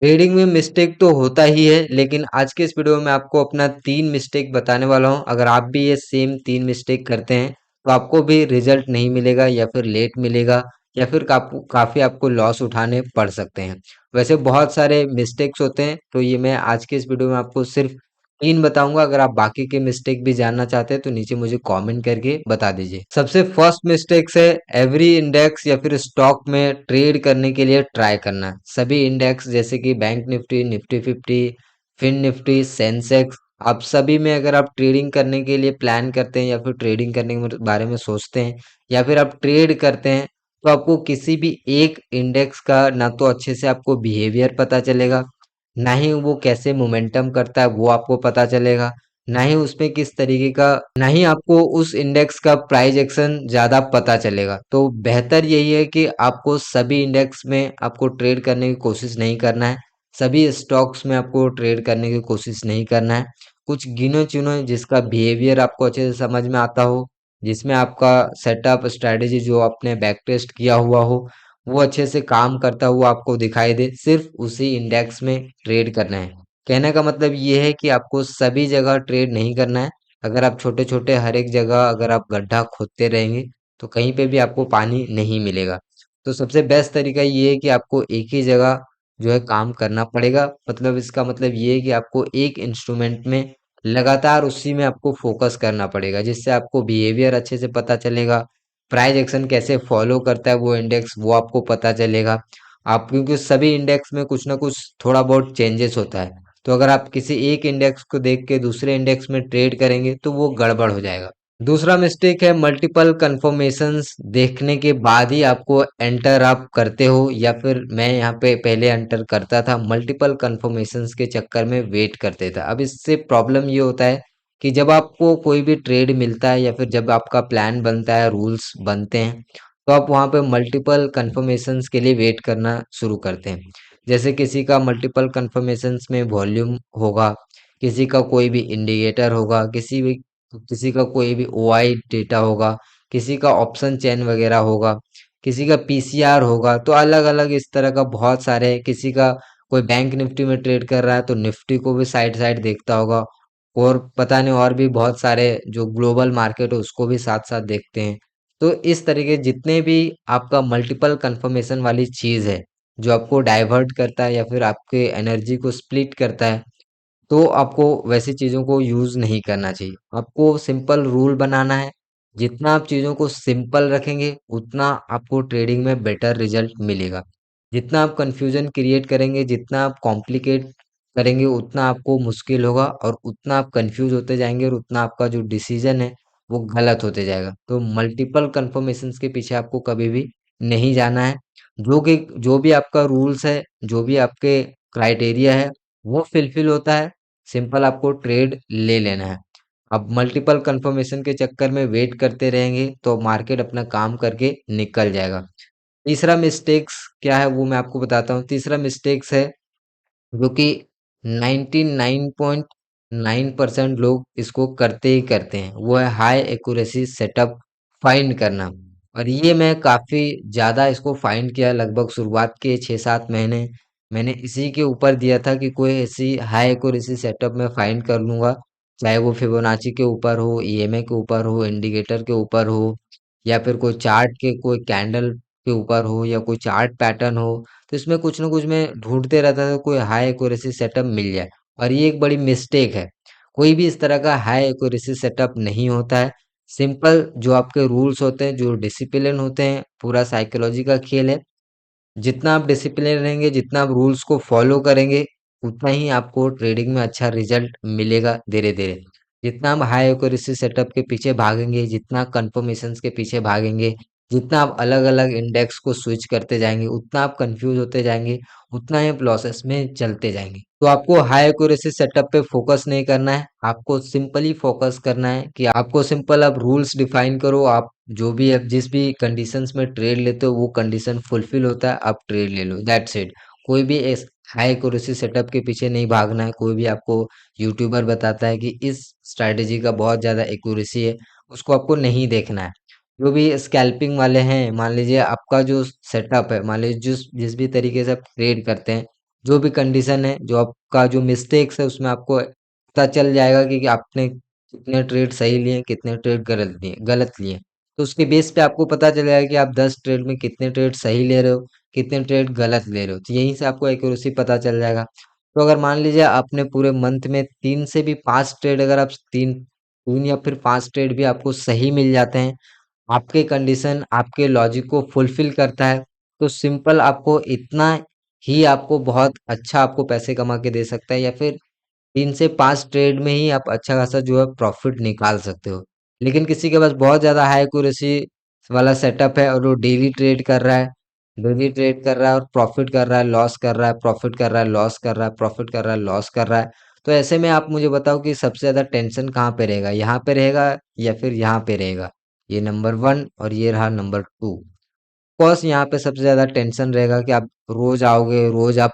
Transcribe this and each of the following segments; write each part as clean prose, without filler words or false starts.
Trading में mistake तो होता ही है, लेकिन आज के इस वीडियो में मैं आपको अपना 3 मिस्टेक बताने वाला हूँ। अगर आप भी ये सेम 3 मिस्टेक करते हैं, तो आपको भी रिजल्ट नहीं मिलेगा या फिर लेट मिलेगा या फिर काफ़ी आपको लॉस उठाने पड़ सकते हैं। वैसे बहुत सारे मिस्टेक्स होते हैं, तो ये मैं आज के इस वीडियो में आपको सिर्फ 3 बताऊंगा। अगर आप बाकी के मिस्टेक भी जानना चाहते हैं, तो नीचे मुझे कमेंट करके बता दीजिए। सबसे फर्स्ट मिस्टेक है एवरी इंडेक्स या फिर स्टॉक में ट्रेड करने के लिए ट्राई करना। सभी इंडेक्स जैसे कि bank Nifty, Nifty 50, Fin Nifty, Sensex, आप सभी में अगर आप ट्रेडिंग करने के लिए प्लान करते हैं या फिर ट्रेडिंग करने के बारे में सोचते हैं या फिर आप ट्रेड करते हैं, तो आपको किसी भी एक इंडेक्स का ना तो अच्छे से आपको बिहेवियर पता चलेगा, ना ही वो कैसे मोमेंटम करता है वो आपको पता चलेगा, ना ही उसमें किस तरीके का, ना ही आपको उस इंडेक्स का प्राइस एक्शन ज़्यादा पता चलेगा। तो बेहतर यही है कि आपको सभी इंडेक्स में आपको ट्रेड करने की कोशिश नहीं करना है, सभी स्टॉक्स में आपको ट्रेड करने की कोशिश नहीं करना है। कुछ गिनो चुनो जिसका बिहेवियर आपको अच्छे से समझ में आता हो, जिसमें आपका सेटअप स्ट्रैटेजी जो आपने बैक टेस्ट किया हुआ हो, वो अच्छे से काम करता हुआ आपको दिखाई दे, सिर्फ उसी इंडेक्स में ट्रेड करना है। कहने का मतलब ये है कि आपको सभी जगह ट्रेड नहीं करना है। अगर आप छोटे-छोटे हर एक जगह अगर आप गड्ढा खोदते रहेंगे, तो कहीं पे भी आपको पानी नहीं मिलेगा। तो सबसे बेस्ट तरीका ये है कि आपको एक ही जगह जो है काम करना पड़ेगा। मतलब इसका मतलब ये है कि आपको एक इंस्ट्रूमेंट में लगातार उसी में आपको फोकस करना पड़ेगा, जिससे आपको बिहेवियर अच्छे से पता चलेगा, प्राइस एक्शन कैसे फॉलो करता है वो इंडेक्स वो आपको पता चलेगा। आप क्योंकि सभी इंडेक्स में कुछ ना कुछ थोड़ा बहुत चेंजेस होता है, तो अगर आप किसी एक इंडेक्स को देख के दूसरे इंडेक्स में ट्रेड करेंगे तो वो गड़बड़ हो जाएगा। दूसरा मिस्टेक है मल्टीपल कंफर्मेशंस देखने के बाद ही आपको एंटर आप करते हो, या फिर मैं यहाँ पे पहले एंटर करता था, मल्टीपल कंफर्मेशंस के चक्कर में वेट करते था। अब इससे प्रॉब्लम ये होता है कि जब आपको कोई भी ट्रेड मिलता है या फिर जब आपका प्लान बनता है, रूल्स बनते हैं, तो आप वहाँ पे मल्टीपल कंफर्मेशंस के लिए वेट करना शुरू करते हैं। जैसे किसी का मल्टीपल कंफर्मेशंस में वॉल्यूम होगा, किसी का कोई भी इंडिकेटर होगा, किसी का कोई भी ओआई डेटा होगा, किसी का ऑप्शन चेन वगैरह होगा, किसी का पीसीआर होगा, तो अलग अलग इस तरह का बहुत सारे, किसी का कोई बैंक निफ्टी में ट्रेड कर रहा है तो निफ्टी को भी साइड साइड देखता होगा, और पता नहीं और भी बहुत सारे जो ग्लोबल मार्केट है उसको भी साथ साथ देखते हैं। तो इस तरीके जितने भी आपका मल्टीपल कंफर्मेशन वाली चीज है, जो आपको डाइवर्ट करता है या फिर आपके एनर्जी को स्प्लिट करता है, तो आपको वैसी चीज़ों को यूज़ नहीं करना चाहिए। आपको सिंपल रूल बनाना है। जितना आप चीज़ों को सिंपल रखेंगे, उतना आपको ट्रेडिंग में बेटर रिजल्ट मिलेगा। जितना आप कंफ्यूजन क्रिएट करेंगे, जितना आप कॉम्प्लिकेट करेंगे, उतना आपको मुश्किल होगा और उतना आप कंफ्यूज होते जाएंगे और उतना आपका जो डिसीजन है, वो गलत होते जाएगा। तो मल्टीपल कंफर्मेशंस के पीछे आपको कभी भी नहीं जाना है। जो भी आपका रूल्स है, जो भी आपके क्राइटेरिया है, वो फुलफिल होता है, सिंपल आपको ट्रेड ले लेना है। अब मल्टीपल कंफर्मेशन के चक्कर में वेट करते रहेंगे तो मार्केट अपना काम करके निकल जाएगा। तीसरा मिस्टेक्स क्या है वो मैं आपको बताता हूँ। तीसरा मिस्टेक्स है जो कि 99.9% लोग इसको करते ही करते हैं, वो है हाई एक्यूरेसी सेटअप फाइंड करना। और ये मैं काफ़ी ज़्यादा इसको फाइंड किया, लगभग शुरुआत के 6-7 महीने मैंने इसी के ऊपर दिया था कि कोई ऐसी हाई एक्यूरेसी सेटअप मैं फाइंड कर लूँगा, चाहे वो फिबोनाची के ऊपर हो, ईएमए के ऊपर हो, इंडिकेटर के ऊपर हो, या फिर कोई चार्ट के कोई कैंडल के ऊपर हो, या कोई चार्ट पैटर्न हो, तो इसमें कुछ ना कुछ मैं ढूंढते रहता था, कोई हाई एक्यूरेसी सेटअप मिल जाए। और ये एक बड़ी मिस्टेक है, कोई भी इस तरह का हाई एक्यूरेसी सेटअप नहीं होता है। सिंपल जो आपके रूल्स होते हैं, जो डिसिप्लिन होते हैं, पूरा साइकोलॉजी का खेल है। जितना आप डिसिप्लिन रहेंगे, जितना आप रूल्स को फॉलो करेंगे, उतना ही आपको ट्रेडिंग में अच्छा रिजल्ट मिलेगा धीरे धीरे। जितना आप हाई एक्यूरेसी सेटअप के पीछे भागेंगे, जितना कंफर्मेशंस के पीछे भागेंगे, जितना आप अलग अलग इंडेक्स को स्विच करते जाएंगे, उतना आप कंफ्यूज होते जाएंगे, उतना ही आप लॉसेस में चलते जाएंगे। तो आपको हाई एक्यूरेसी सेटअप पे फोकस नहीं करना है, आपको सिंपली फोकस करना है कि आपको सिंपल आप रूल्स डिफाइन करो। आप जो भी आप जिस भी कंडीशंस में ट्रेड लेते हो वो कंडीशन फुलफिल होता है, आप ट्रेड ले लो, दैट्स इट। कोई भी इस हाई एक्यूरेसी सेटअप के पीछे नहीं भागना है। कोई भी आपको यूट्यूबर बताता है कि इस स्ट्रैटेजी का बहुत ज़्यादा एक्यूरेसी है, उसको आपको नहीं देखना है। जो भी स्कैल्पिंग वाले हैं, मान लीजिए आपका जो सेटअप है, मान लीजिए जिस जिस भी तरीके से आप ट्रेड करते हैं, जो भी कंडीशन है, जो आपका जो मिस्टेक्स है, उसमें आपको पता चल जाएगा कि आपने कितने ट्रेड सही लिए, कितने ट्रेड गलत लिए। तो उसके बेस पे आपको पता चल जाएगा कि आप 10 ट्रेड में कितने ट्रेड सही ले रहे हो, कितने ट्रेड गलत ले रहे हो। तो यहीं से आपको एक्यूरेसी पता चल जाएगा। तो अगर मान लीजिए आपने पूरे मंथ में 3 से भी 5 ट्रेड, अगर आप 3 या फिर 5 ट्रेड भी आपको सही मिल जाते हैं, आपके कंडीशन आपके लॉजिक को फुलफिल करता है, तो सिंपल आपको इतना ही आपको बहुत अच्छा आपको पैसे कमा के दे सकता है, या फिर 3 से 5 ट्रेड में ही आप अच्छा खासा जो है प्रॉफिट निकाल सकते हो। लेकिन किसी के पास बहुत ज़्यादा हाई एक्यूरेसी वाला सेटअप है और वो डेली ट्रेड कर रहा है और प्रॉफिट कर रहा है, लॉस कर रहा है, प्रॉफिट कर रहा है, लॉस कर रहा है, प्रॉफिट कर रहा है, लॉस कर रहा है। तो ऐसे में आप मुझे बताओ कि सबसे ज़्यादा टेंशन कहाँ पे रहेगा, यहाँ पे रहेगा या फिर यहाँ पे रहेगा। ये नंबर 1 और ये रहा नंबर 2। कॉस यहाँ पे सबसे ज्यादा टेंशन रहेगा कि आप रोज आओगे, रोज आप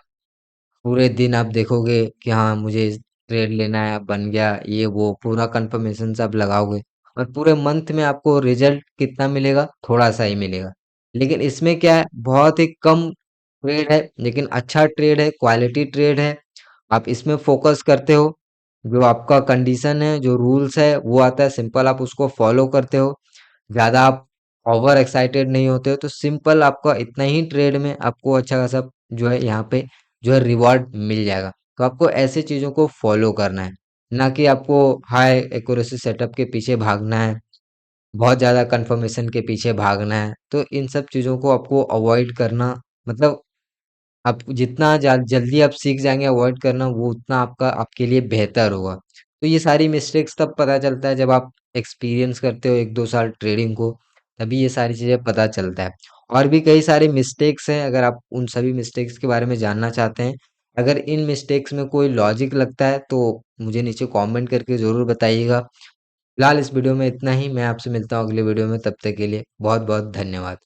पूरे दिन आप देखोगे कि हाँ मुझे ट्रेड लेना है, बन गया, ये वो पूरा कंफर्मेशन से आप लगाओगे, और पूरे मंथ में आपको रिजल्ट कितना मिलेगा, थोड़ा सा ही मिलेगा। लेकिन इसमें क्या है, बहुत ही कम ट्रेड है लेकिन अच्छा ट्रेड है, क्वालिटी ट्रेड है। आप इसमें फोकस करते हो, जो आपका कंडीशन है, जो रूल्स है वो आता है, सिंपल आप उसको फॉलो करते हो, ज्यादा आप ओवर एक्साइटेड नहीं होते हो, तो सिंपल आपका इतना ही ट्रेड में आपको अच्छा खासा जो है यहाँ पे जो है रिवॉर्ड मिल जाएगा। तो आपको ऐसे चीजों को फॉलो करना है, ना कि आपको हाई एक्यूरेसी सेटअप के पीछे भागना है, बहुत ज्यादा कंफर्मेशन के पीछे भागना है। तो इन सब चीजों को आपको अवॉइड करना, मतलब आप जितना जल्दी आप सीख जाएंगे अवॉइड करना, वो उतना आपका आपके लिए बेहतर होगा। तो ये सारी मिस्टेक्स तब पता चलता है जब आप एक्सपीरियंस करते हो 1-2 साल ट्रेडिंग को, तभी ये सारी चीजें पता चलता है। और भी कई सारे मिस्टेक्स हैं, अगर आप उन सभी मिस्टेक्स के बारे में जानना चाहते हैं, अगर इन मिस्टेक्स में कोई लॉजिक लगता है तो मुझे नीचे कमेंट करके जरूर बताइएगा। फिलहाल इस वीडियो में इतना ही, मैं आपसे मिलता हूँ अगले वीडियो में, तब तक के लिए बहुत बहुत धन्यवाद।